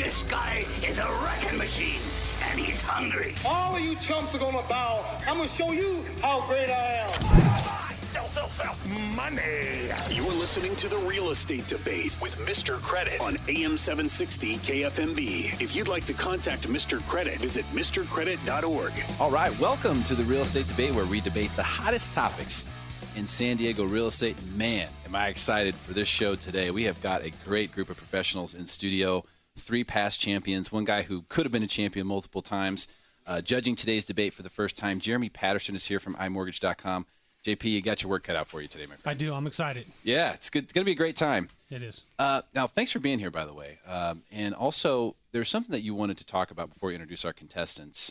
This guy is a wrecking machine, and he's hungry. All of you chumps are gonna bow. I'm gonna show you how great I am. Money. You're listening to The Real Estate Debate with Mr. Credit on AM 760 KFMB. If you'd like to contact Mr. Credit, visit mrcredit.org. All right, welcome to The Real Estate Debate, where we debate the hottest topics in San Diego real estate. Man, am I excited for this show today. We have got a great group of professionals in studio, 3 past champions, one guy who could have been a champion multiple times. Judging today's debate for the first time, Jeremy Patterson is here from iMortgage.com. JP, you got your work cut out for you today, my friend. I do. I'm excited. Yeah, it's good. It's going to be a great time. It is. Now, thanks for being here, by the way. And also, there's something that you wanted to talk about before you introduce our contestants.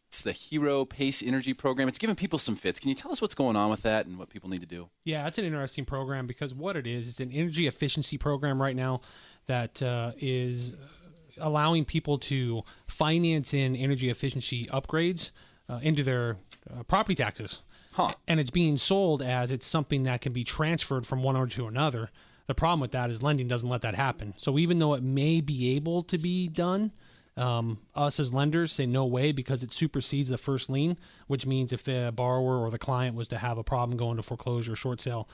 It's the Hero Pace Energy Program. It's giving people some fits. Can you tell us what's going on with that and what people need to do? Yeah, it's an interesting program because what it is, it's an energy efficiency program right now that is allowing people to finance in energy efficiency upgrades into their property taxes. Huh. And it's being sold as it's something that can be transferred from one owner to another. The problem with that is lending doesn't let that happen. So even though it may be able to be done, us as lenders say no way because it supersedes the first lien, which means if the borrower or the client was to have a problem going to foreclosure or short sale,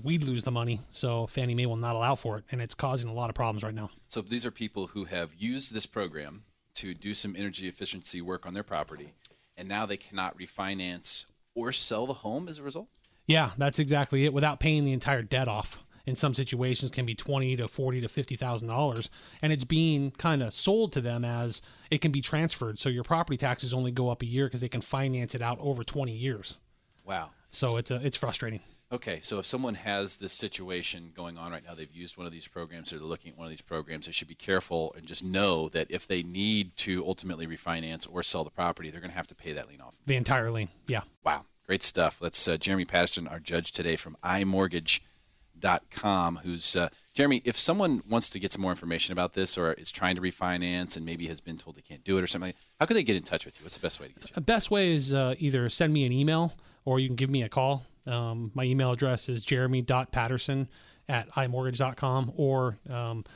we'd lose the money. So Fannie Mae will not allow for it, and it's causing a lot of problems right now. So these are people who have used this program to do some energy efficiency work on their property, and now they cannot refinance or sell the home as a result? Yeah, that's exactly it. Without paying the entire debt off, in some situations can be $20,000 to $40,000 to $50,000, and it's being kind of sold to them as it can be transferred. So your property taxes only go up a year because they can finance it out over 20 years. Wow. So it's frustrating. Okay, so if someone has this situation going on right now, they've used one of these programs, or they're looking at one of these programs, they should be careful and just know that if they need to ultimately refinance or sell the property, they're going to have to pay that lien off. The entire lien, yeah. Wow, great stuff. That's Jeremy Patterson, our judge today from iMortgage.com, who's Jeremy, if someone wants to get some more information about this or is trying to refinance and maybe has been told they can't do it or something, how can they get in touch with you? What's the best way to get you? The best way is either send me an email or you can give me a call. My email address is jeremy.patterson@imortgage.com or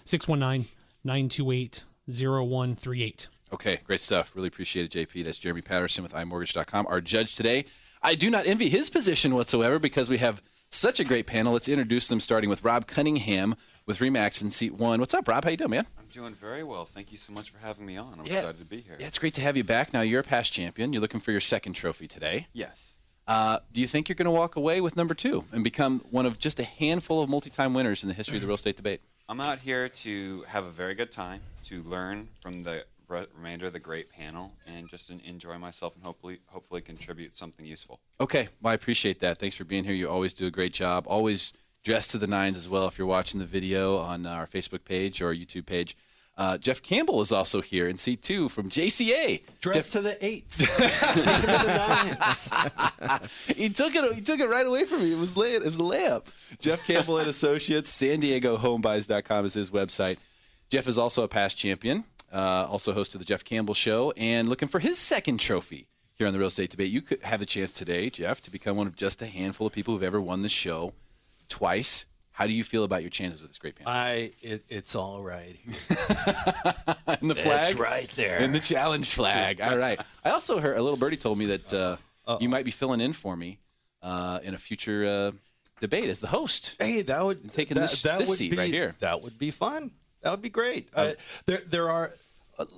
619-928-0138. Okay, great stuff. Really appreciate it, JP. That's Jeremy Patterson with iMortgage.com, our judge today. I do not envy his position whatsoever because we have such a great panel. Let's introduce them, starting with Rob Cunningham with RE/MAX in seat 1. What's up, Rob? How you doing, man? I'm doing very well. Thank you so much for having me on. I'm excited to be here. Yeah, it's great to have you back. Now, you're a past champion. You're looking for your second trophy today. Yes. Do you think you're going to walk away with number 2 and become one of just a handful of multi-time winners in the history of the real estate debate? I'm out here to have a very good time, to learn from the remainder of the great panel, and just enjoy myself and hopefully contribute something useful. Okay, well, I appreciate that. Thanks for being here. You always do a great job. Always dressed to the nines as well if you're watching the video on our Facebook page or our YouTube page. Jeff Campbell is also here in seat 2 from JCA. Dressed to the 8s. Take him to the 9s. He took it right away from me. It was a layup. Jeff Campbell and Associates, San Diego Homebuys.com is his website. Jeff is also a past champion, also host of the Jeff Campbell Show, and looking for his second trophy here on the Real Estate Debate. You could have a chance today, Jeff, to become one of just a handful of people who've ever won the show twice. How do you feel about your chances with this great panel? It's all right. And the flag? It's right there. And the challenge flag. All right. I also heard, a little birdie told me that you might be filling in for me in a future debate as the host. Hey, that would taking this seat right here. That would be fun. That would be great. There are.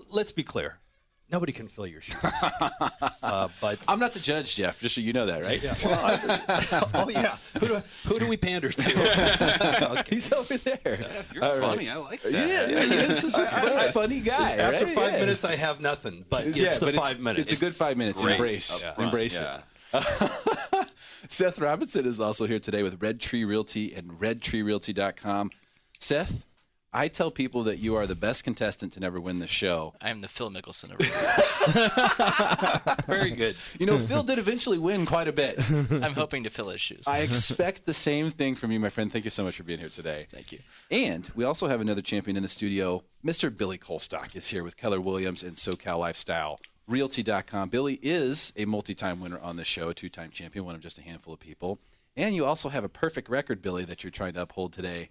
Let's be clear. Nobody can fill your shoes. But I'm not the judge, Jeff. Just so you know that, right? Yeah. Well, yeah. Who do we pander to? He's over there. Jeff, you're funny. Right. I like that. Yeah, he's just a funny guy. After right? 5 minutes, I have nothing. But it's the 5 minutes. It's a good 5 minutes. Great. Embrace it. Seth Robinson is also here today with Red Tree Realty and redtreerealty.com. Seth, I tell people that you are the best contestant to never win the show. I am the Phil Mickelson of Very good. You know, Phil did eventually win quite a bit. I'm hoping to fill his shoes. I expect the same thing from you, my friend. Thank you so much for being here today. Thank you. And we also have another champion in the studio. Mr. Billy Colestock is here with Keller Williams and SoCal Lifestyle. Realty.com. Billy is a multi-time winner on the show, a 2-time champion, one of just a handful of people. And you also have a perfect record, Billy, that you're trying to uphold today.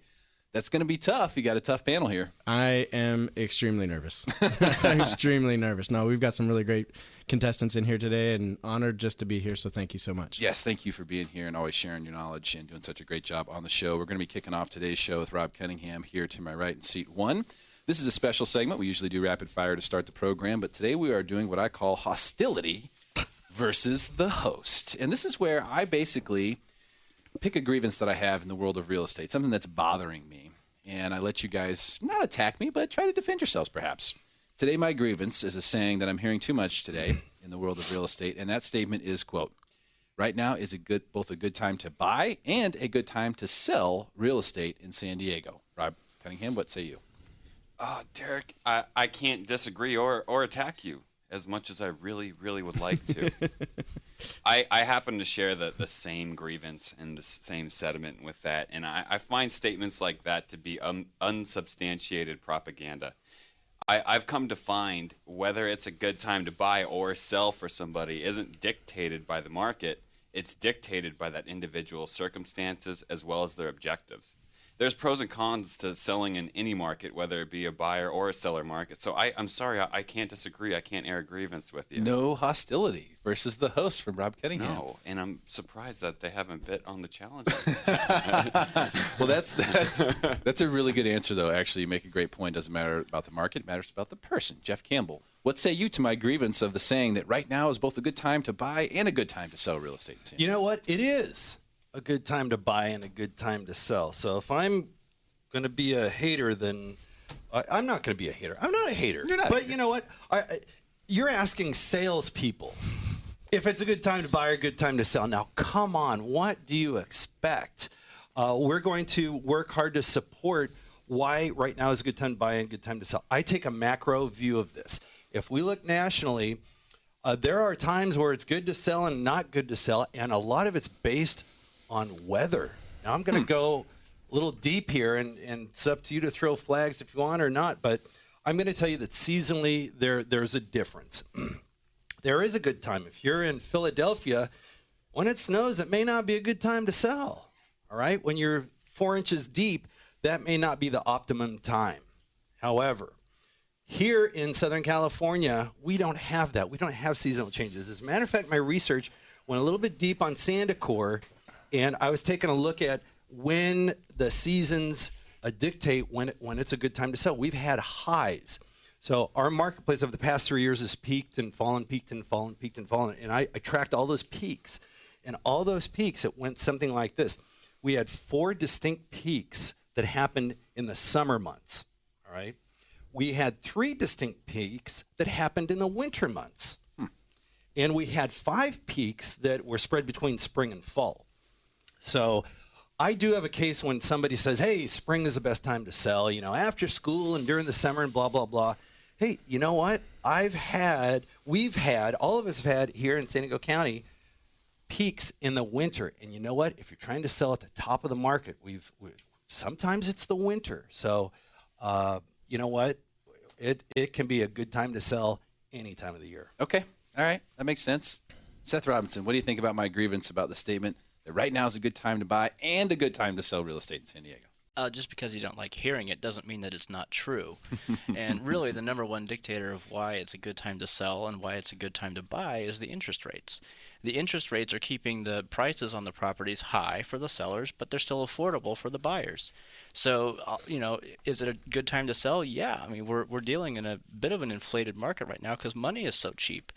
That's going to be tough. You got a tough panel here. I am extremely nervous. Extremely nervous. No, we've got some really great contestants in here today, and honored just to be here, so thank you so much. Yes, thank you for being here and always sharing your knowledge and doing such a great job on the show. We're going to be kicking off today's show with Rob Cunningham here to my right in seat 1. This is a special segment. We usually do rapid fire to start the program, but today we are doing what I call hostility versus the host. And this is where I basically pick a grievance that I have in the world of real estate, something that's bothering me. And I let you guys not attack me, but try to defend yourselves perhaps. Today, my grievance is a saying that I'm hearing too much today in the world of real estate. And that statement is, quote, right now is both a good time to buy and a good time to sell real estate in San Diego. Rob Cunningham, what say you? Derrick, I can't disagree or attack you as much as I really, really would like to. I happen to share the same grievance and the same sentiment with that, and I find statements like that to be unsubstantiated propaganda. I've come to find whether it's a good time to buy or sell for somebody isn't dictated by the market. It's dictated by that individual's circumstances as well as their objectives. There's pros and cons to selling in any market, whether it be a buyer or a seller market. So I'm sorry, I can't disagree. I can't air a grievance with you. No hostility versus the host from Rob Cunningham. No, and I'm surprised that they haven't bit on the challenge. Well, that's a really good answer, though. Actually, you make a great point. Doesn't matter about the market, it matters about the person. Jeff Campbell, what say you to my grievance of the saying that right now is both a good time to buy and a good time to sell real estate in San Diego? You know what? It is a good time to buy and a good time to sell. So if I'm going to be a hater, then I'm not going to be a hater. I'm not a hater. You're not. But you know what? You're asking salespeople if it's a good time to buy or a good time to sell. Now, come on. What do you expect? We're going to work hard to support why right now is a good time to buy and a good time to sell. I take a macro view of this. If we look nationally, there are times where it's good to sell and not good to sell, and a lot of it's based on weather. Now, I'm going to go a little deep here, and it's up to you to throw flags if you want or not, but I'm going to tell you that seasonally there's a difference. There is a good time. If you're in Philadelphia, when it snows, it may not be a good time to sell. All right? When you're 4 inches deep, that may not be the optimum time. However, here in Southern California, we don't have that. We don't have seasonal changes. As a matter of fact, my research went a little bit deep on Sandicor, and I was taking a look at when the seasons dictate when it's a good time to sell. We've had highs. So our marketplace over the past 3 years has peaked and fallen, peaked and fallen, peaked and fallen. And I tracked all those peaks. And all those peaks, it went something like this. We had 4 distinct peaks that happened in the summer months. All right. We had 3 distinct peaks that happened in the winter months. And we had 5 peaks that were spread between spring and fall. So I do have a case when somebody says, hey, spring is the best time to sell, after school and during the summer and blah, blah, blah. Hey, you know what? We've had, all of us have had here in San Diego County peaks in the winter. And you know what? If you're trying to sell at the top of the market, sometimes it's the winter. So, you know what? It can be a good time to sell any time of the year. Okay. All right. That makes sense. Seth Robinson, what do you think about my grievance about the statement that right now is a good time to buy and a good time to sell real estate in San Diego? Just because you don't like hearing it doesn't mean that it's not true. And really, the number one dictator of why it's a good time to sell and why it's a good time to buy is the interest rates. The interest rates are keeping the prices on the properties high for the sellers, but they're still affordable for the buyers. So, is it a good time to sell? Yeah. I mean, we're dealing in a bit of an inflated market right now because money is so cheap.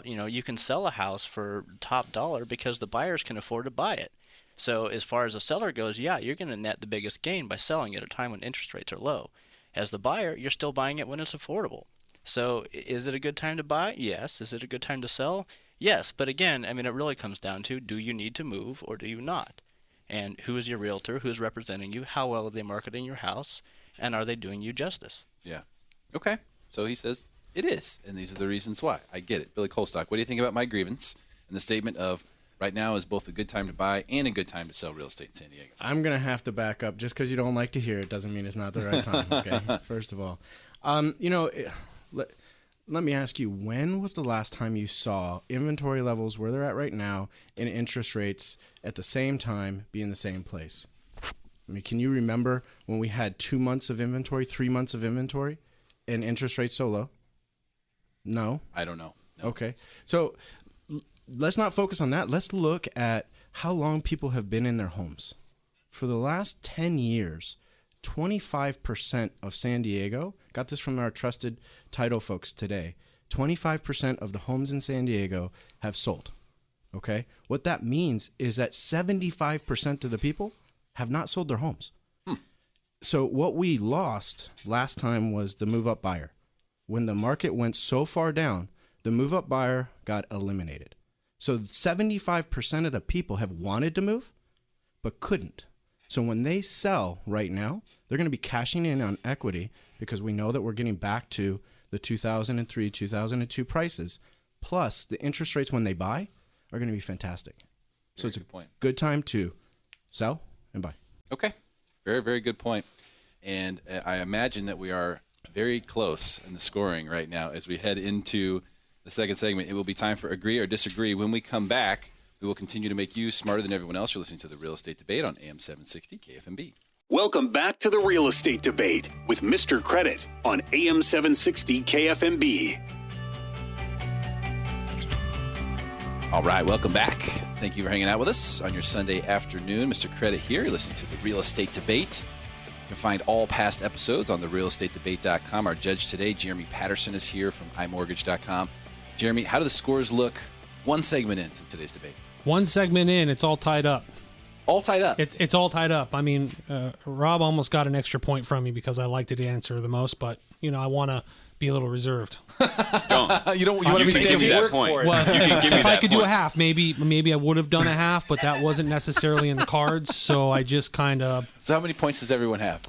You can sell a house for top dollar because the buyers can afford to buy it. So as far as the seller goes, yeah, you're going to net the biggest gain by selling at a time when interest rates are low. As the buyer, you're still buying it when it's affordable. So is it a good time to buy? Yes. Is it a good time to sell? Yes. But again, it really comes down to, do you need to move or do you not? And who is your realtor? Who is representing you? How well are they marketing your house? And are they doing you justice? Yeah. Okay. So he says it is, and these are the reasons why. I get it. Billy Colestock, what do you think about my grievance and the statement of right now is both a good time to buy and a good time to sell real estate in San Diego? I'm going to have to back up. Just because you don't like to hear it doesn't mean it's not the right time, okay? First of all. Let me ask you, when was the last time you saw inventory levels where they're at right now and interest rates at the same time be in the same place? I mean, can you remember when we had 2 months of inventory, 3 months of inventory, and interest rates so low? No. I don't know. No. Okay. So let's not focus on that. Let's look at how long people have been in their homes. For the last 10 years, 25% of San Diego, got this from our trusted title folks today, 25% of the homes in San Diego have sold. Okay? What that means is that 75% of the people have not sold their homes. So what we lost last time was the move-up buyer. When the market went so far down, the move-up buyer got eliminated. So 75% of the people have wanted to move, but couldn't. So when they sell right now, they're going to be cashing in on equity because we know that we're getting back to the 2003, 2002 prices. Plus, the interest rates when they buy are going to be fantastic. So it's a good time to sell and buy. Okay. Very, very good point. And I imagine that we are very close in the scoring right now as we head into the second segment. It will be time for Agree or Disagree. When we come back, we will continue to make you smarter than everyone else. You're listening to the Real Estate Debate on AM 760 KFMB. Welcome back to the Real Estate Debate with Mr. Credit on AM 760 KFMB. All right, welcome back. Thank you for hanging out with us on your Sunday afternoon. Mr. Credit here. You're listening to the Real Estate Debate. You can find all past episodes on therealestatedebate.com. Our judge today, Jeremy Patterson, is here from imortgage.com. Jeremy, how do the scores look one segment into today's debate? One segment in, it's all tied up. All tied up? It's all tied up. I mean, Rob almost got an extra point from me because I liked the answer the most, but, I want to be a little reserved. Don't. You want to be standing that point. Well, you can give me if that I could point. do a half, maybe I would have done a half, but that wasn't necessarily in the cards, so I just kind of... So how many points does everyone have?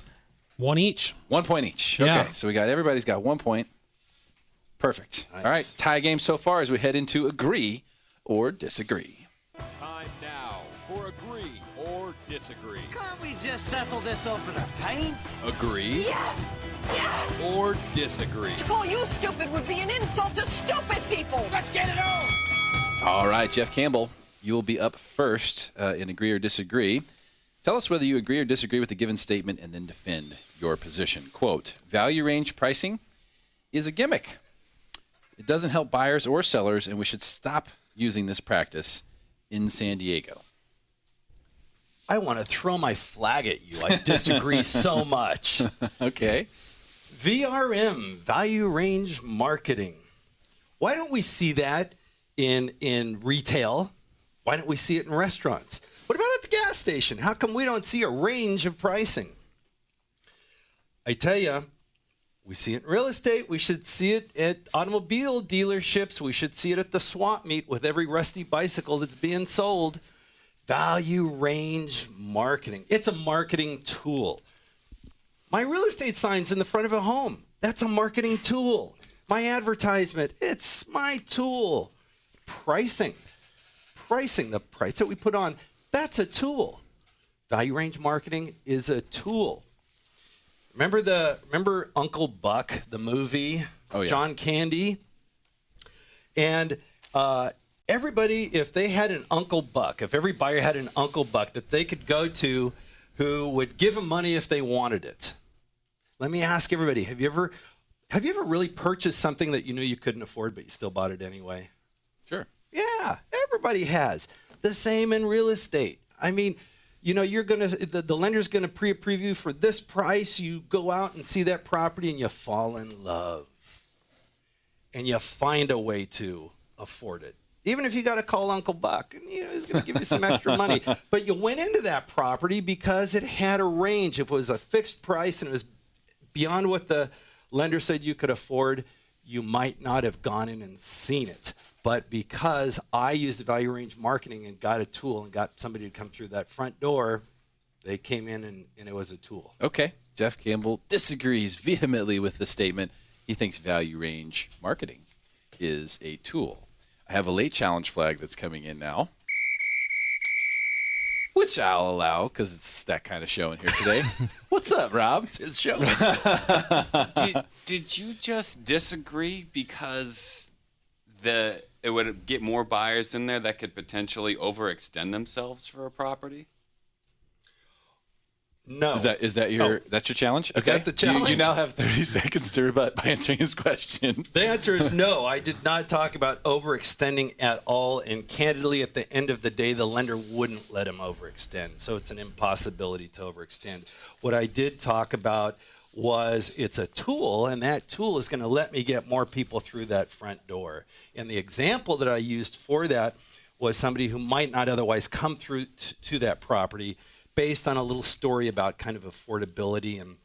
One each. 1 point each. Yeah. Okay, so everybody's got 1 point. Perfect. Nice. All right, tie game so far as we head into Agree or Disagree. Time now for Agree or Disagree. Can't we just settle this over a pint? Agree Yes! Yes! or Disagree. To call you stupid would be an insult to stupid people! Let's get it on! All right, Jeff Campbell, you will be up first in Agree or Disagree. Tell us whether you agree or disagree with a given statement and then defend your position. Quote, value range pricing is a gimmick. It doesn't help buyers or sellers, and we should stop using this practice in San Diego. I want to throw my flag at you. I disagree so much. Okay. VRM, value range marketing. Why don't we see that in retail? Why don't we see it in restaurants? What about at the gas station? How come we don't see a range of pricing? I tell you, we see it in real estate. We should see it at automobile dealerships. We should see it at the swap meet with every rusty bicycle that's being sold. Value range marketing. It's a marketing tool. My real estate sign's in the front of a home. That's a marketing tool. My advertisement, it's my tool. Pricing, the price that we put on, that's a tool. Value range marketing is a tool. Remember Uncle Buck, the movie? Oh, yeah. John Candy? And everybody, if they had an Uncle Buck, if every buyer had an Uncle Buck that they could go to who would give them money if they wanted it. Let me ask everybody, have you ever really purchased something that you knew you couldn't afford but you still bought it anyway? Sure. Yeah, everybody has. The same in real estate. I mean, you're gonna the lender's gonna pre-approve you for this price. You go out and see that property and you fall in love, and you find a way to afford it. Even if you got to call Uncle Buck, and he's going to give you some extra money. But you went into that property because it had a range. If it was a fixed price and it was beyond what the lender said you could afford, you might not have gone in and seen it. But because I used the value range marketing and got a tool and got somebody to come through that front door, they came in and it was a tool. Okay. Jeff Campbell disagrees vehemently with the statement. He thinks value range marketing is a tool. I have a late challenge flag that's coming in now, which I'll allow because it's that kind of show in here today. What's up, Rob? It's his show. Did you just disagree because it would get more buyers in there that could potentially overextend themselves for a property? No. Is that your that's your challenge? Is that the challenge? You now have 30 seconds to rebut by answering his question. The answer is no. I did not talk about overextending at all, and candidly, at the end of the day, the lender wouldn't let him overextend. So it's an impossibility to overextend. What I did talk about was it's a tool, and that tool is going to let me get more people through that front door. And the example that I used for that was somebody who might not otherwise come through to that property, based on a little story about kind of affordability and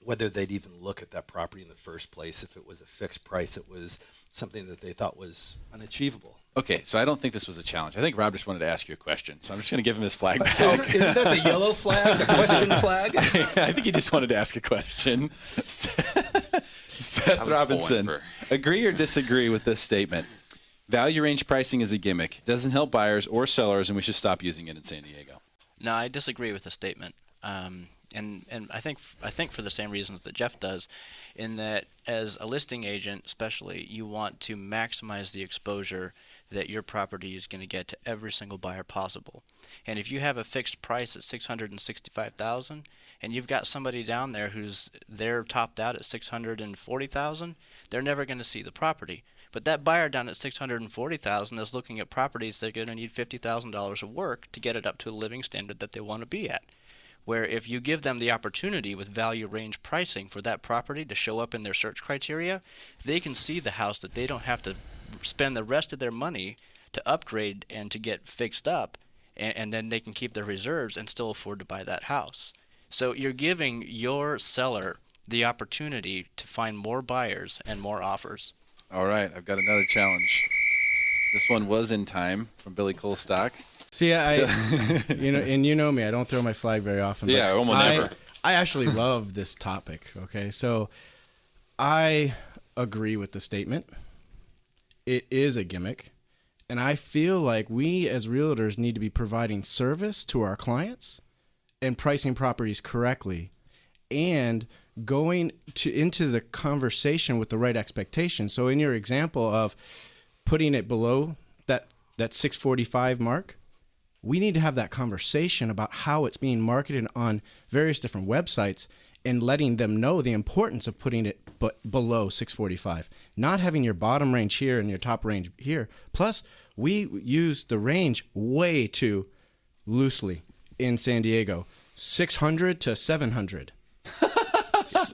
whether they'd even look at that property in the first place. If it was a fixed price, it was something that they thought was unachievable. Okay, so I don't think this was a challenge. I think Rob just wanted to ask you a question, so I'm just going to give him his flag back. Isn't that the yellow flag, the question flag? I think he just wanted to ask a question. Seth Robinson, agree or disagree with this statement? Value range pricing is a gimmick. It doesn't help buyers or sellers, and we should stop using it in San Diego. No, I disagree with the statement, and I think for the same reasons that Jeff does, in that as a listing agent, especially, you want to maximize the exposure that your property is going to get to every single buyer possible. And if you have a fixed price at $665,000, and you've got somebody down there they're topped out at $640,000, they're never going to see the property. But that buyer down at $640,000 is looking at properties that are going to need $50,000 of work to get it up to a living standard that they want to be at. Where if you give them the opportunity with value range pricing for that property to show up in their search criteria, they can see the house that they don't have to spend the rest of their money to upgrade and to get fixed up, and then they can keep their reserves and still afford to buy that house. So you're giving your seller the opportunity to find more buyers and more offers. All right, I've got another challenge. This one was in time from Billy Colestock. See, you know me, I don't throw my flag very often. Yeah, almost never. I actually love this topic, okay? So I agree with the statement. It is a gimmick, and I feel like we as realtors need to be providing service to our clients and pricing properties correctly and going into the conversation with the right expectations. So in your example of putting it below that 645 mark, we need to have that conversation about how it's being marketed on various different websites and letting them know the importance of putting it below 645, not having your bottom range here and your top range here. Plus, we use the range way too loosely in San Diego, 600 to 700.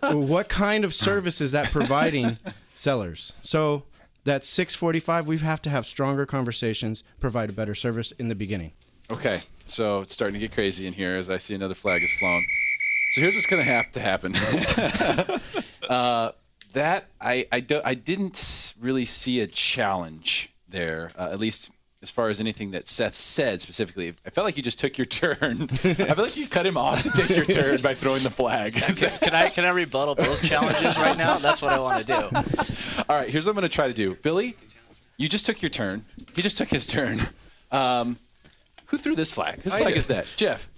What kind of service is that providing sellers? So that 645, we have to have stronger conversations, provide a better service in the beginning. Okay, so it's starting to get crazy in here as I see another flag is flown. So here's what's going to have to happen. I didn't really see a challenge there, at least as far as anything that Seth said specifically. I felt like you just took your turn. I feel like you cut him off to take your turn by throwing the flag. Can I rebuttal both challenges right now? That's what I want to do. All right, here's what I'm going to try to do. Billy, you just took your turn. He just took his turn. Who threw this flag? Whose flag is that? Jeff.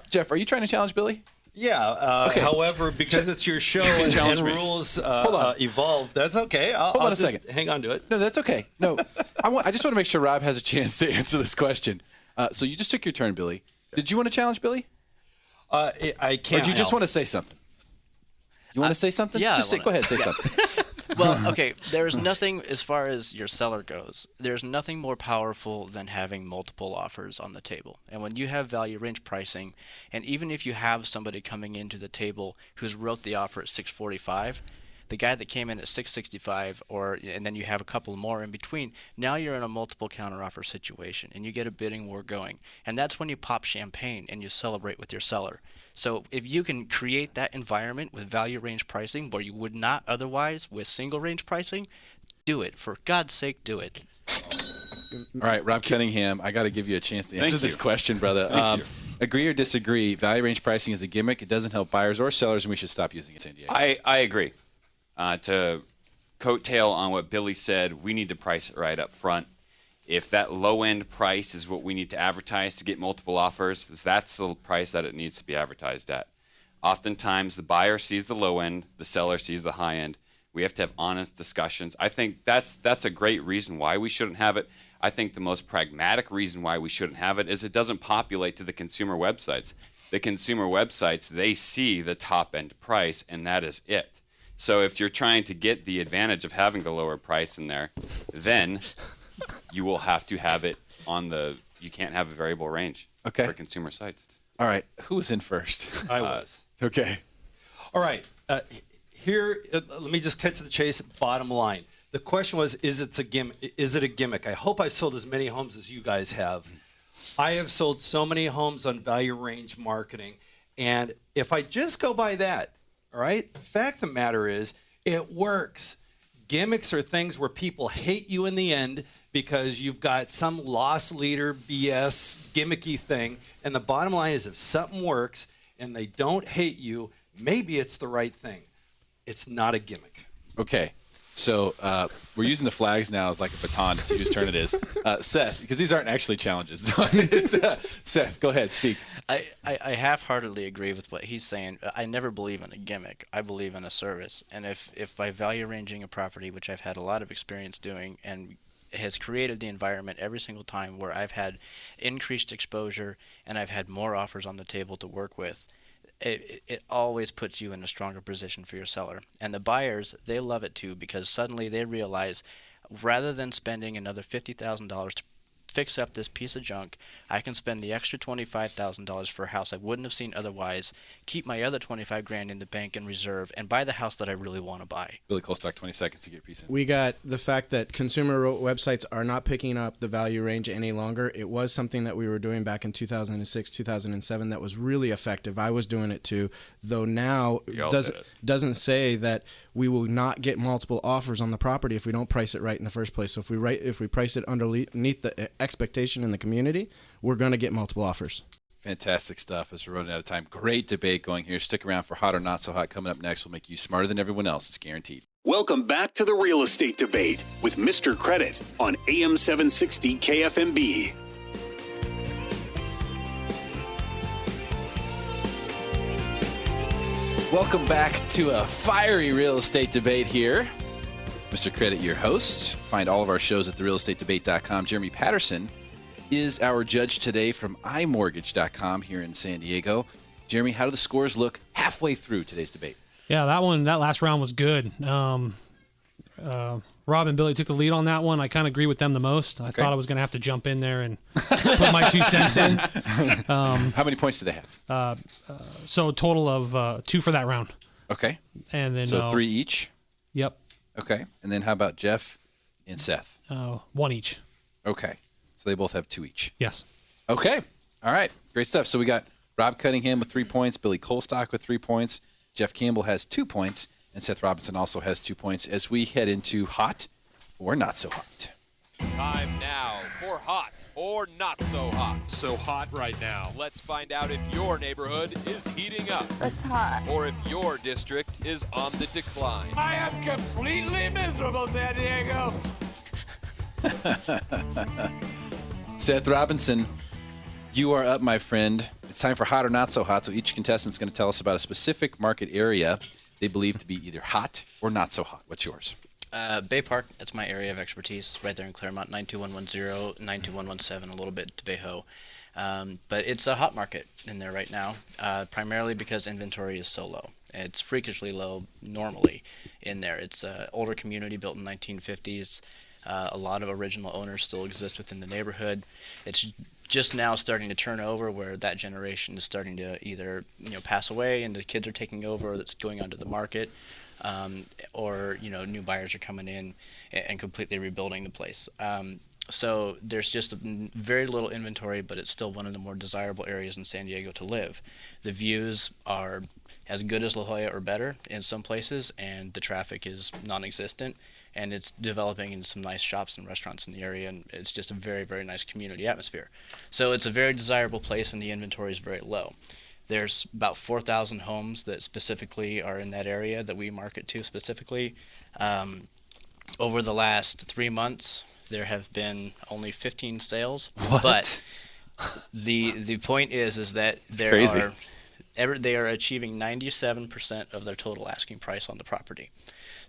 Jeff, are you trying to challenge Billy? Yeah. Okay. However, because it's your show and rules evolve, that's okay. Hold on a second. Hang on to it. No, that's okay. No, I just want to make sure Rob has a chance to answer this question. So you just took your turn, Billy. Did you want to challenge Billy? I can't. Or do you just want to say something? You want to say something? Yeah. Just go ahead, say something. Well, okay, there's nothing, as far as your seller goes, there's nothing more powerful than having multiple offers on the table. And when you have value range pricing, and even if you have somebody coming into the table who's wrote the offer at 645, the guy that came in at 665, and then you have a couple more in between, now you're in a multiple counteroffer situation, and you get a bidding war going. And that's when you pop champagne and you celebrate with your seller. So if you can create that environment with value range pricing where you would not otherwise with single range pricing, do it. For God's sake, do it. All right, Rob Cunningham, I got to give you a chance to answer this question, brother. Agree or disagree? Value range pricing is a gimmick. It doesn't help buyers or sellers, and we should stop using it in San Diego. I agree. To coattail on what Billy said, we need to price it right up front. If that low-end price is what we need to advertise to get multiple offers, that's the price that it needs to be advertised at. Oftentimes, the buyer sees the low end, the seller sees the high end. We have to have honest discussions. I think that's a great reason why we shouldn't have it. I think the most pragmatic reason why we shouldn't have it is it doesn't populate to the consumer websites. The consumer websites, they see the top end price, and that is it. So if you're trying to get the advantage of having the lower price in there, then you will have to have it on the, you can't have a variable range for consumer sites. All right. Who was in first? I was. Okay. All right. Here, let me just cut to the chase. Bottom line. The question was, is it a gimmick? I hope I've sold as many homes as you guys have. I have sold so many homes on value range marketing. And if I just go by that, all right, the fact of the matter is it works. Gimmicks are things where people hate you in the end because you've got some loss leader BS gimmicky thing. And the bottom line is if something works and they don't hate you, maybe it's the right thing. It's not a gimmick. Okay. So we're using the flags now as like a baton to see whose turn it is. Seth, because these aren't actually challenges. Seth, go ahead, speak. I half-heartedly agree with what he's saying. I never believe in a gimmick. I believe in a service. And if by value ranging a property, which I've had a lot of experience doing, and has created the environment every single time where I've had increased exposure and I've had more offers on the table to work with, it always puts you in a stronger position for your seller. And the buyers, they love it too, because suddenly they realize rather than spending another $50,000 to fix up this piece of junk, I can spend the extra $25,000 for a house I wouldn't have seen otherwise, keep my other $25,000 in the bank in reserve, and buy the house that I really want to buy. Billy Colestock, 20 seconds to get your piece in. We got the fact that consumer websites are not picking up the value range any longer. It was something that we were doing back in 2006, 2007 that was really effective. I was doing it too, though now doesn't say that we will not get multiple offers on the property if we don't price it right in the first place. So if we price it underneath the expectation in the community, we're going to get multiple offers. Fantastic stuff as we're running out of time. Great debate going here. Stick around for Hot or Not So Hot. Coming up next will make you smarter than everyone else. It's guaranteed. Welcome back to the Real Estate Debate with Mr. Credit on AM 760 KFMB. Welcome back to a fiery real estate debate here. Mr. Credit, your host. Find all of our shows at therealestatedebate.com. Jeremy Patterson is our judge today from iMortgage.com here in San Diego. Jeremy, how do the scores look halfway through today's debate? Yeah, that last round was good. Rob and Billy took the lead on that one. I kind of agree with them the most. I thought I was going to have to jump in there and put my 2 cents in. How many points do they have? So a total of 2 for that round. Okay. And then 3 each? Yep. Okay. And then how about Jeff and Seth? 1 each. Okay. So they both have 2 each. Yes. Okay. All right. Great stuff. So we got Rob Cunningham with 3 points, Billy Colestock with 3 points, Jeff Campbell has 2 points, and Seth Robinson also has 2 points as we head into Hot or Not So Hot. Time now for Hot or Not So Hot. So hot right now. Let's find out if your neighborhood is heating up It's hot. or if your district is on the decline. I am completely miserable, San Diego. Seth Robinson, you are up, my friend. It's time for Hot or Not So Hot. So each contestant is going to tell us about a specific market area they believe to be either hot or not so hot. What's yours? Bay Park, that's my area of expertise, right there in Claremont, 92110, 92117, a little bit to Bayho. But it's a hot market in there right now, primarily because inventory is so low. It's freakishly low normally in there. It's an older community built in the 1950s. A lot of original owners still exist within the neighborhood. It's just now starting to turn over where that generation is starting to either pass away and the kids are taking over, or that's going onto the market. Or new buyers are coming in and completely rebuilding the place. So there's just very little inventory, but it's still one of the more desirable areas in San Diego to live. The views are as good as La Jolla or better in some places, and the traffic is non-existent. And it's developing into some nice shops and restaurants in the area, and it's just a very, very nice community atmosphere. So it's a very desirable place, and the inventory is very low. There's about 4,000 homes that specifically are in that area that we market to specifically. Over the last 3 months, there have been only 15 sales. What? But the point is that they are achieving 97% of their total asking price on the property.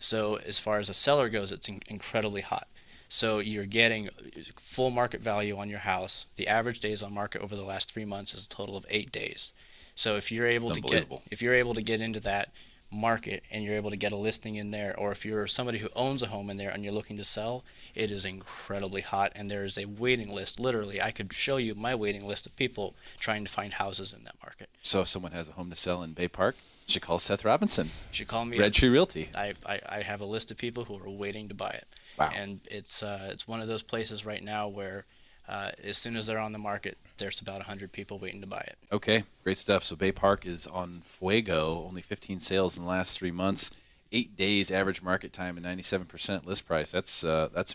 So as far as a seller goes, it's incredibly hot. So you're getting full market value on your house. The average days on market over the last 3 months is a total of 8 days. So if you're able to get into that market and you're able to get a listing in there, or if you're somebody who owns a home in there and you're looking to sell, it is incredibly hot, and there is a waiting list. Literally, I could show you my waiting list of people trying to find houses in that market. So if someone has a home to sell in Bay Park, you should call Seth Robinson. You should call me. Red Tree Realty. I have a list of people who are waiting to buy it. Wow. And it's one of those places right now where as soon as they're on the market, there's about 100 people waiting to buy it. Okay, great stuff. So Bay Park is on fuego. Only 15 sales in the last 3 months. 8 days average market time and 97% list price. That's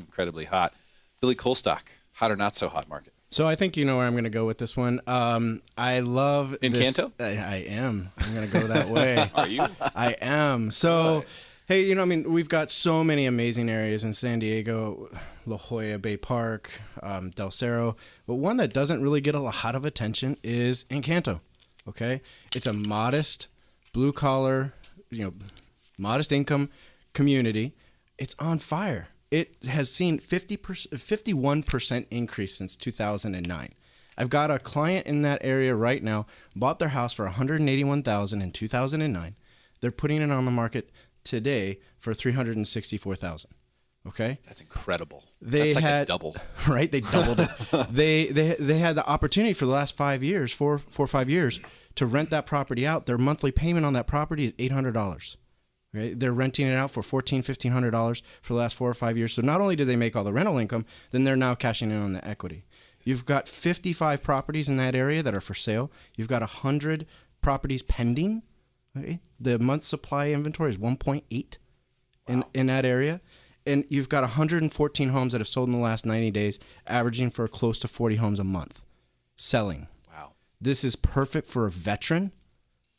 incredibly hot. Billy Colestock, hot or not so hot market? So I think you know where I'm going to go with this one. I love Encanto? I am. I'm going to go that way. Are you? I am. So, hey, we've got so many amazing areas in San Diego, La Jolla, Bay Park, Del Cerro. But one that doesn't really get a lot of attention is Encanto. Okay? It's a modest, blue-collar, modest income community. It's on fire. It has seen 51% increase since 2009. I've got a client in that area right now, bought their house for $181,000 in 2009. They're putting it on the market today for $364,000. Okay? That's incredible. That's like a double. Right? They doubled it. They had the opportunity for the last 5 years, four or 5 years, to rent that property out. Their monthly payment on that property is $800. Okay? They're renting it out for $1,400, $1,500 for the last 4 or 5 years. So not only do they make all the rental income, then they're now cashing in on the equity. You've got 55 properties in that area that are for sale. You've got 100 properties pending. Okay? The month supply inventory is 1.8 in that area. And you've got 114 homes that have sold in the last 90 days, averaging for close to 40 homes a month selling. Wow. This is perfect for a veteran,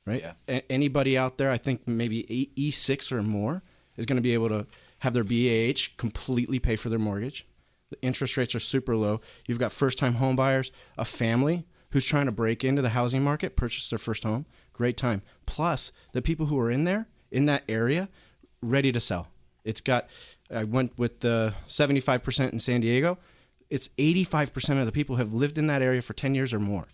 right? Yeah. Anybody out there, I think maybe E6 or more, is going to be able to have their BAH completely pay for their mortgage. The interest rates are super low. You've got first-time home buyers, a family who's trying to break into the housing market, purchase their first home. Great time. Plus, the people who are in there, in that area, ready to sell. I went with the 75% in San Diego. It's 85% of the people have lived in that area for 10 years or more.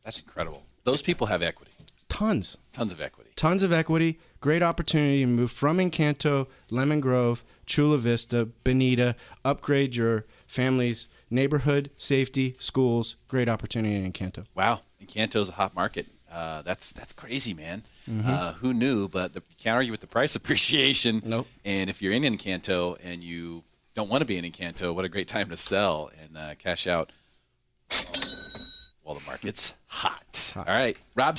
That's incredible. Those people have equity. Tons of equity. Tons of equity. Great opportunity to move from Encanto, Lemon Grove, Chula Vista, Bonita, upgrade your family's neighborhood, safety, schools. Great opportunity in Encanto. Wow. Encanto's a hot market. That's crazy, man. Mm-hmm. Who knew? But you can't argue with the price appreciation. Nope. And if you're in Encanto and you don't want to be in Encanto, what a great time to sell and cash out while the market's hot. All right. Rob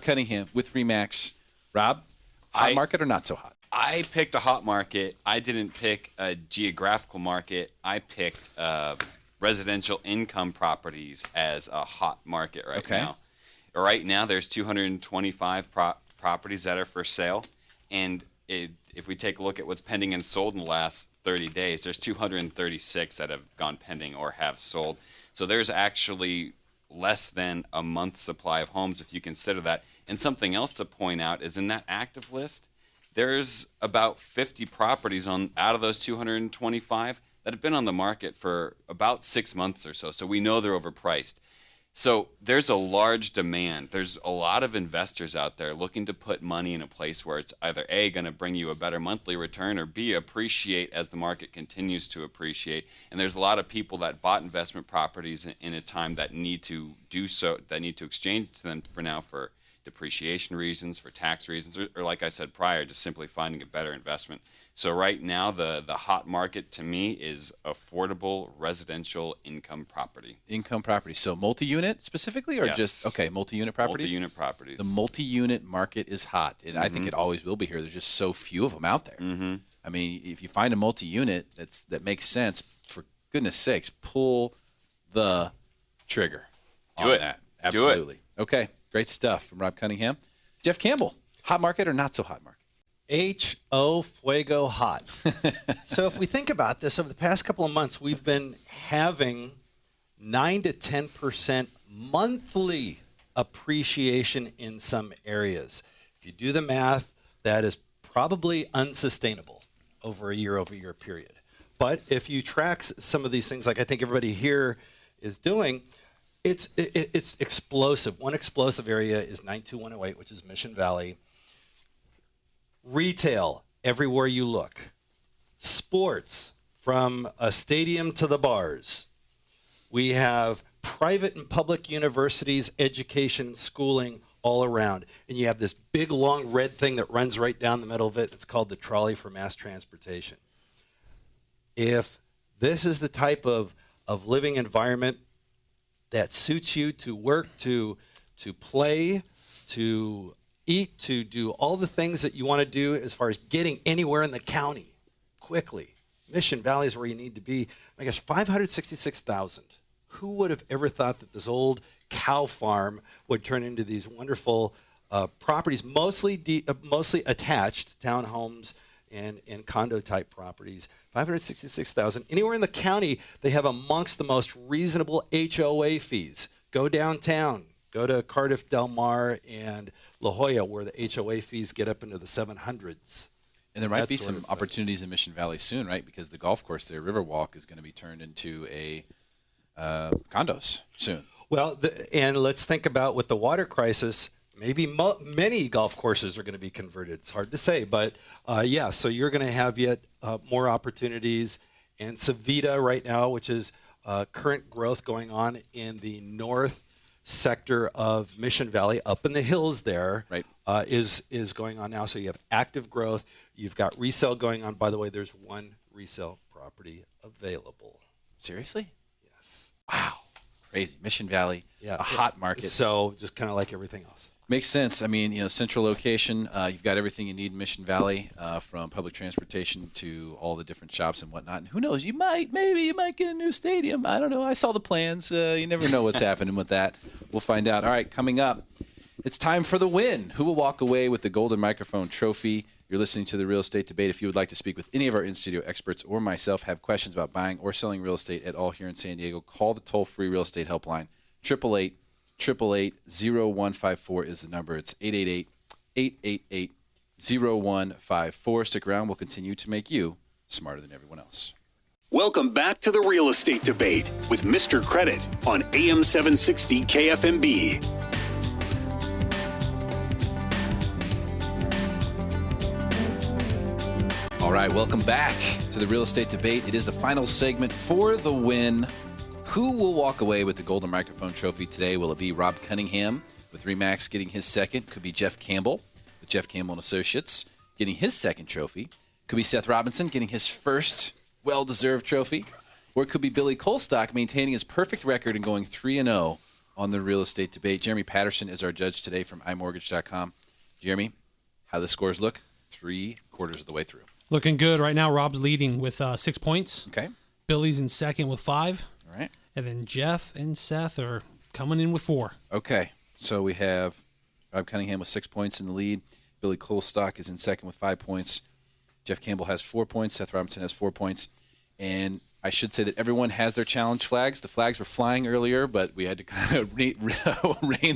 Cunningham with Remax. Rob, hot market or not so hot? I picked a hot market. I didn't pick a geographical market. I picked residential income properties as a hot market right now. Right now, there's 225 properties that are for sale, and if we take a look at what's pending and sold in the last 30 days, there's 236 that have gone pending or have sold. So there's actually less than a month's supply of homes if you consider that. And something else to point out is in that active list, there's about 50 properties out of those 225 that have been on the market for about 6 months or so. So we know they're overpriced. So there's a large demand. There's a lot of investors out there looking to put money in a place where it's either A, going to bring you a better monthly return, or B, appreciate as the market continues to appreciate. And there's a lot of people that bought investment properties in a time that need to do so, that need to exchange them for now for depreciation reasons, for tax reasons, or like I said prior, just simply finding a better investment. So right now, the hot market to me is affordable residential income property. Income property. So multi-unit specifically, or Yes. just multi-unit properties? Multi-unit properties. The multi-unit market is hot, and I think it always will be here. There's just so few of them out there. Mm-hmm. I mean, if you find a multi-unit that makes sense, for goodness sakes, pull the trigger. Do it. That. Do it. Absolutely. Okay, great stuff from Rob Cunningham. Jeff Campbell, hot market or not so hot market? H-O fuego hot. So if we think about this, over the past couple of months, we've been having 9 to 10% monthly appreciation in some areas. If you do the math, that is probably unsustainable over a year-over-year period. But if you track some of these things, like I think everybody here is doing, it's explosive. One explosive area is 92108, which is Mission Valley. Retail, everywhere you look. Sports, from a stadium to the bars. We have private and public universities, education, schooling all around. And you have this big, long red thing that runs right down the middle of it. It's called the Trolley for Mass Transportation. If this is the type of living environment that suits you to work, to play, to eat, to do all the things that you want to do as far as getting anywhere in the county quickly, Mission Valley is where you need to be. My gosh, 566,000. Who would have ever thought that this old cow farm would turn into these wonderful properties, mostly attached townhomes and condo type properties? 566,000. Anywhere in the county, they have amongst the most reasonable HOA fees. Go downtown. Go to Cardiff, Del Mar, and La Jolla, where the HOA fees get up into the 700s. And there might be some opportunities in Mission Valley soon, right? Because the golf course there, Riverwalk, is going to be turned into a condos soon. Well, and let's think about with the water crisis, maybe many golf courses are going to be converted. It's hard to say, but yeah, so you're going to have yet more opportunities. And Savita right now, which is current growth going on in the north sector of Mission Valley, up in the hills there, right. Is going on now. So you have active growth. You've got resale going on. By the way, there's one resale property available. Seriously? Yes. Wow. Crazy. Mission Valley, a hot market. So just kind of like everything else. Makes sense. I mean, central location. You've got everything you need in Mission Valley, from public transportation to all the different shops and whatnot. And who knows? Maybe you might get a new stadium. I don't know. I saw the plans. You never know what's happening with that. We'll find out. All right, coming up, it's time for the win. Who will walk away with the Golden Microphone Trophy? You're listening to the Real Estate Debate. If you would like to speak with any of our in-studio experts or myself, have questions about buying or selling real estate at all here in San Diego, call the toll-free real estate helpline. 888-888-0154 is the number. It's 888-888-0154. Stick around. We'll continue to make you smarter than everyone else. Welcome back to the Real Estate Debate with Mr. Credit on AM 760 KFMB. All right, welcome back to the Real Estate Debate. It is the final segment for the win. Who will walk away with the Golden Microphone Trophy today? Will it be Rob Cunningham with RE/MAX getting his second? Could be Jeff Campbell with Jeff Campbell and Associates getting his second trophy. Could be Seth Robinson getting his first well-deserved trophy. Or it could be Billy Colestock maintaining his perfect record and going 3-0 on the Real Estate Debate. Jeremy Patterson is our judge today from iMortgage.com. Jeremy, how the scores look 3/4 of the way through. Looking good right now. Rob's leading with 6 points. Okay. Billy's in second with 5. All right. And then Jeff and Seth are coming in with 4. Okay. So we have Rob Cunningham with 6 points in the lead. Billy Colestock is in second with 5 points. Jeff Campbell has 4 points. Seth Robinson has 4 points. And I should say that everyone has their challenge flags. The flags were flying earlier, but we had to kind of rein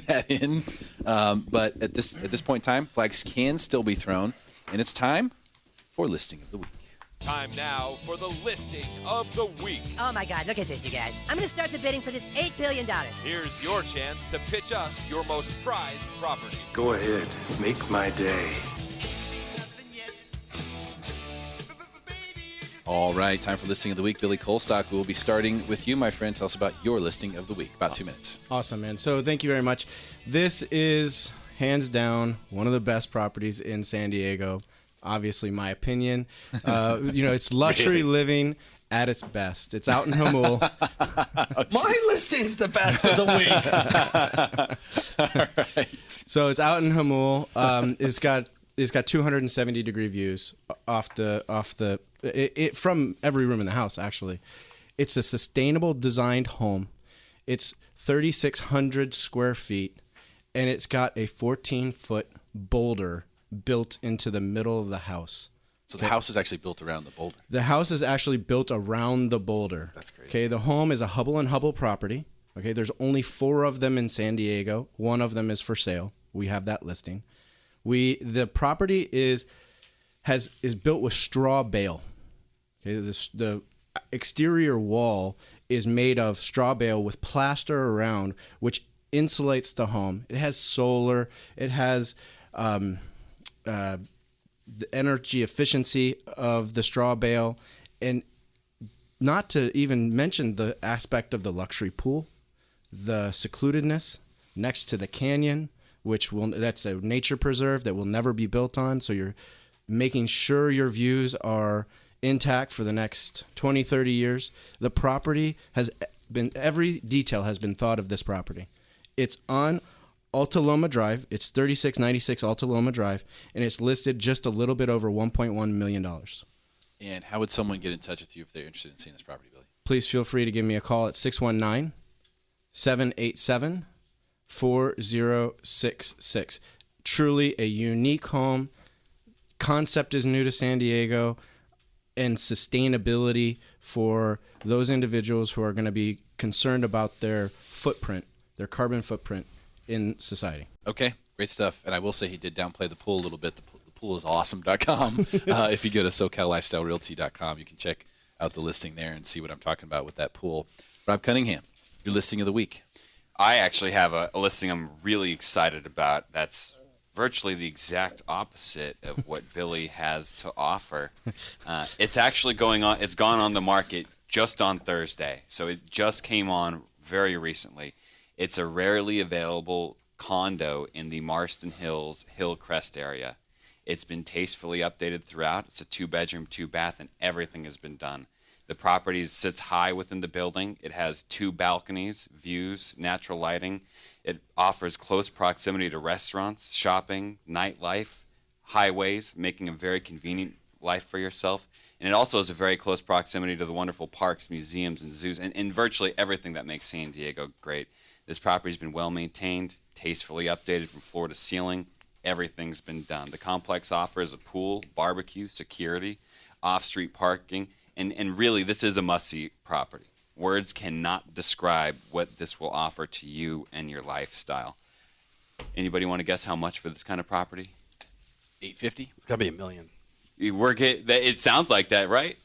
that in. But at this point in time, flags can still be thrown. And it's time for Listing of the Week. Time now for the Listing of the Week. Oh my God, look at this, you guys. I'm going to start the bidding for this $8 billion. Here's your chance to pitch us your most prized property. Go ahead, make my day. All right, time for Listing of the Week. Billy Colestock, we'll be starting with you, my friend. Tell us about your Listing of the Week. About 2 minutes. Awesome, man. So thank you very much. This is, hands down, one of the best properties in San Diego. Obviously, my opinion. It's luxury living at its best. It's out in Hamul. My listing's the best of the week. All right. So it's out in Hamul. It's got 270-degree views from every room in the house. Actually, it's a sustainable designed home. It's 3,600 square feet, and it's got a 14-foot boulder built into the middle of the house. So the house is actually built around the boulder. The house is actually built around the boulder. That's great. Okay, the home is a Hubble and Hubble property. Okay, there's only 4 of them in San Diego. 1 of them is for sale. We have that listing. The property is built with straw bale. Okay, exterior wall is made of straw bale with plaster around, which insulates the home. It has solar. It has the energy efficiency of the straw bale, and not to even mention the aspect of the luxury pool, the secludedness next to the canyon, that's a nature preserve that will never be built on. So you're making sure your views are intact for the next 20, 30 years. The property every detail has been thought of this property. It's on Alta Loma Drive. It's 3696 Alta Loma Drive, and it's listed just a little bit over $1.1 million. And how would someone get in touch with you if they're interested in seeing this property, Billy? Please feel free to give me a call at 619-787-4066. Truly a unique home. Concept is new to San Diego, and sustainability for those individuals who are going to be concerned about their footprint, their carbon footprint in society. Okay, great stuff. And I will say he did downplay the pool a little bit. The pool is awesome.com. If you go to SoCalLifestyleRealty.com, you can check out the listing there and see what I'm talking about with that pool. Rob Cunningham, your listing of the week. I actually have a listing I'm really excited about that's virtually the exact opposite of what Billy has to offer. It's actually it's gone on the market just on Thursday. So it just came on very recently. It's a rarely available condo in the Marston Hills Hillcrest area. It's been tastefully updated throughout. It's a 2-bedroom, 2-bath, and everything has been done. The property sits high within the building. It has 2 balconies, views, natural lighting. It offers close proximity to restaurants, shopping, nightlife, highways, making a very convenient life for yourself. And it also has a very close proximity to the wonderful parks, museums, and zoos, and virtually everything that makes San Diego great. This property's been well maintained, tastefully updated from floor to ceiling. Everything's been done. The complex offers a pool, barbecue, security, off-street parking, and really this is a must-see property. Words cannot describe what this will offer to you and your lifestyle. Anybody want to guess how much for this kind of property? $850? It's got to be $1 million. It sounds like that, right?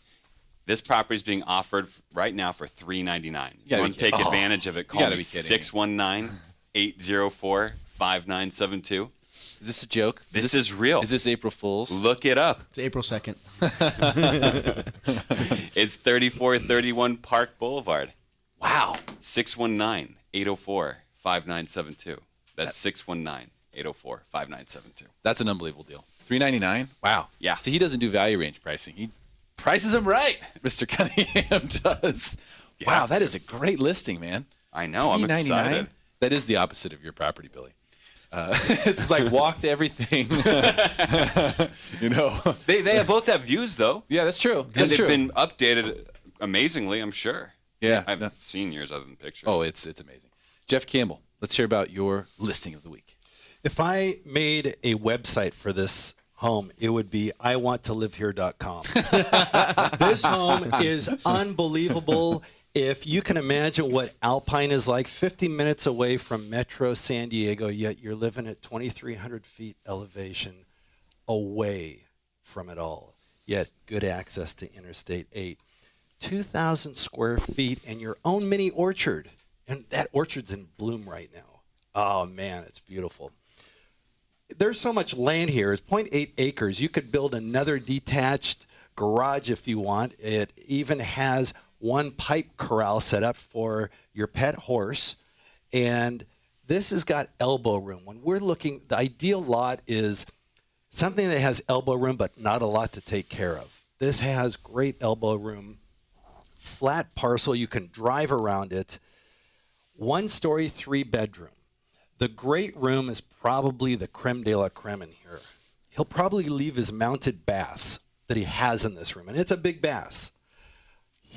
This property is being offered right now for $399. If you want to take advantage of it, call me 619-804-5972. Is this a joke? This is real. Is this April Fool's? Look it up. It's April 2nd. It's 3431 Park Boulevard. Wow. 619-804-5972. That's 619-804-5972. That's an unbelievable deal. $399? Wow. Yeah. See, he doesn't do value range pricing. He prices them right. Mr. Cunningham does. Yeah. Wow, that is a great listing, man. I know. I'm excited. That is the opposite of your property, Billy. This is like walk to everything. They both have views though. Yeah, that's true. And they've been updated amazingly, I'm sure. Yeah, I haven't seen yours other than pictures. Oh, it's amazing. Jeff Campbell, let's hear about your listing of the week. If I made a website for this home, it would be iwanttolivehere.com. This home is unbelievable. If you can imagine what Alpine is like, 50 minutes away from Metro San Diego, yet you're living at 2,300 feet elevation away from it all, yet good access to Interstate 8. 2,000 square feet and your own mini orchard. And that orchard's in bloom right now. Oh, man, it's beautiful. There's so much land here. It's 0.8 acres. You could build another detached garage if you want. It even has one pipe corral set up for your pet horse. And this has got elbow room. When we're looking, the ideal lot is something that has elbow room but not a lot to take care of. This has great elbow room. Flat parcel. You can drive around it. 1-story, 3-bedroom. The great room is probably the creme de la creme in here. He'll probably leave his mounted bass that he has in this room, and it's a big bass.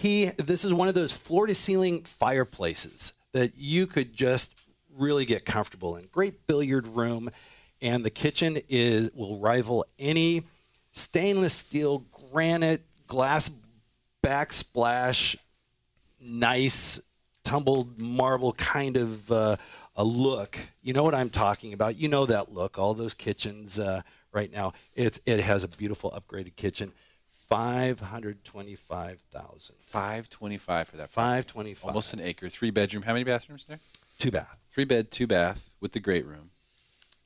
This is one of those floor-to-ceiling fireplaces that you could just really get comfortable in. Great billiard room, and the kitchen will rival any stainless steel, granite, glass backsplash, nice tumbled marble kind of a look. You know what I'm talking about. You know that look. All those kitchens right now. It has a beautiful upgraded kitchen. $525,000. $525 for that. $525. Almost an acre. 3-bedroom. How many bathrooms there? 2 bath. 3-bed, 2-bath with the great room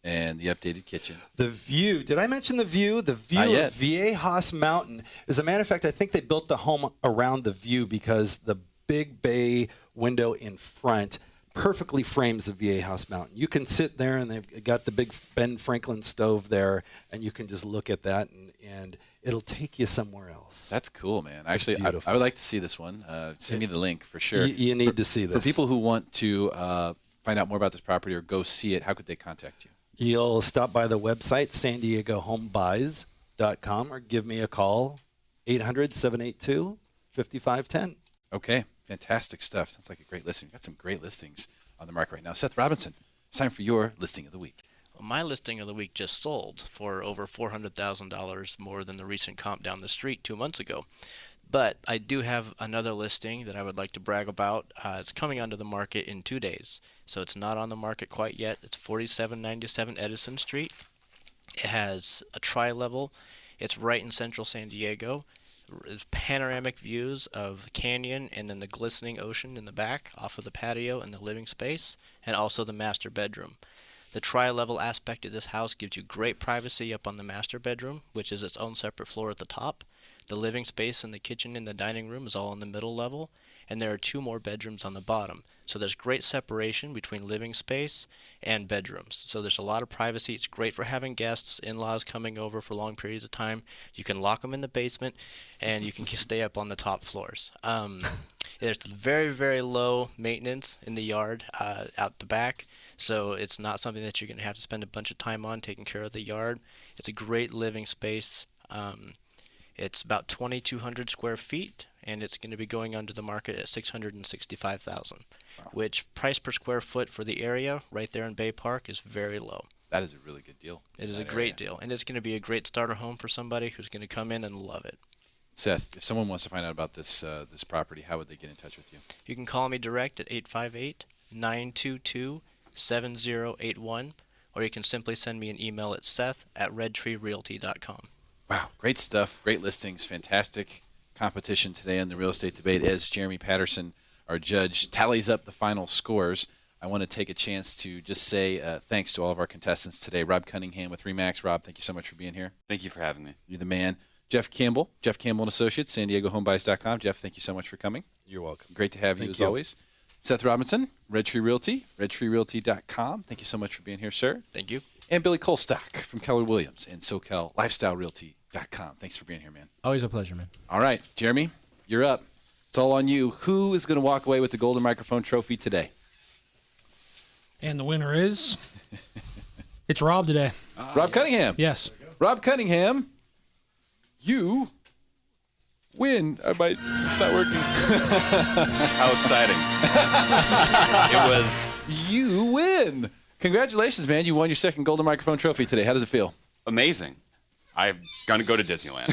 and the updated kitchen. The view. Did I mention the view? The view of Viejas Mountain. As a matter of fact, I think they built the home around the view because the big bay window in front perfectly frames the Viejas Mountain. You can sit there, and they've got the big Ben Franklin stove there, and you can just look at that, and it'll take you somewhere else. That's cool, man. Actually, I would like to see this one. Send me the link for sure. You need to see this. For people who want to find out more about this property or go see it, how could they contact you? You'll stop by the website, SanDiegoHomeBuys.com, or give me a call, 800-782-5510. Okay, fantastic stuff. Sounds like a great listing. We've got some great listings on the market right now. Seth Robinson, it's time for your listing of the week. Well, my listing of the week just sold for over $400,000 more than the recent comp down the street 2 months ago. But I do have another listing that I would like to brag about. It's coming onto the market in 2 days, so it's not on the market quite yet. It's 4797 Edison Street. It has a tri-level. It's right in central San Diego. There's panoramic views of the canyon and then the glistening ocean in the back off of the patio and the living space, and also the master bedroom. The tri-level aspect of this house gives you great privacy up on the master bedroom, which is its own separate floor at the top. The living space and the kitchen and the dining room is all in the middle level, and there are 2 more bedrooms on the bottom. So there's great separation between living space and bedrooms. So there's a lot of privacy. It's great for having guests, in-laws coming over for long periods of time. You can lock them in the basement, and you can stay up on the top floors. There's very, very low maintenance in the yard out the back. So it's not something that you're going to have to spend a bunch of time on taking care of the yard. It's a great living space. It's about 2,200 square feet, and it's going to be going onto the market at $665,000, which price per square foot for the area right there in Bay Park is very low. That is a really good deal. It is a great deal, and it's going to be a great starter home for somebody who's going to come in and love it. Seth, if someone wants to find out about this this property, how would they get in touch with you? You can call me direct at 858-922-7081, or you can simply send me an email at seth@redtreerealty.com. Wow, great stuff, great listings, fantastic competition today in the real estate debate. As Jeremy Patterson, our judge, tallies up the final scores, I want to take a chance to just say thanks to all of our contestants today. Rob Cunningham with RE/MAX. Rob, thank you so much for being here. Thank you for having me. You're the man. Jeff Campbell and Associates, SanDiegoHomeBuys.com. Jeff, thank you so much for coming. You're welcome. Great to have you as always. Seth Robinson, Red Tree Realty, RedTreeRealty.com. Thank you so much for being here, sir. Thank you. And Billy Colestock from Keller Williams and SoCalLifestyleRealty.com. Thanks for being here, man. Always a pleasure, man. All right, Jeremy, you're up. It's all on you. Who is going to walk away with the Golden Microphone Trophy today? And the winner is... it's Rob today. Rob Cunningham. Yes. Rob Cunningham, you win. It's not working. How exciting. It was. You win. Congratulations, man. You won your second Golden Microphone Trophy today. How does it feel? Amazing. I'm going to go to Disneyland.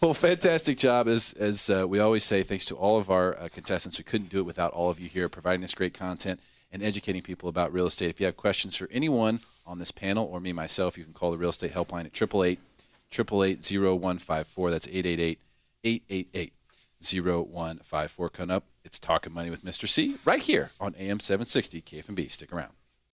Well, fantastic job. As we always say, thanks to all of our contestants. We couldn't do it without all of you here providing us great content and educating people about real estate. If you have questions for anyone on this panel or me myself, you can call the real estate helpline at 888-888-0154. That's 888-888-0154. Coming up, it's Talking Money with Mr. C right here on AM 760 KFMB. Stick around.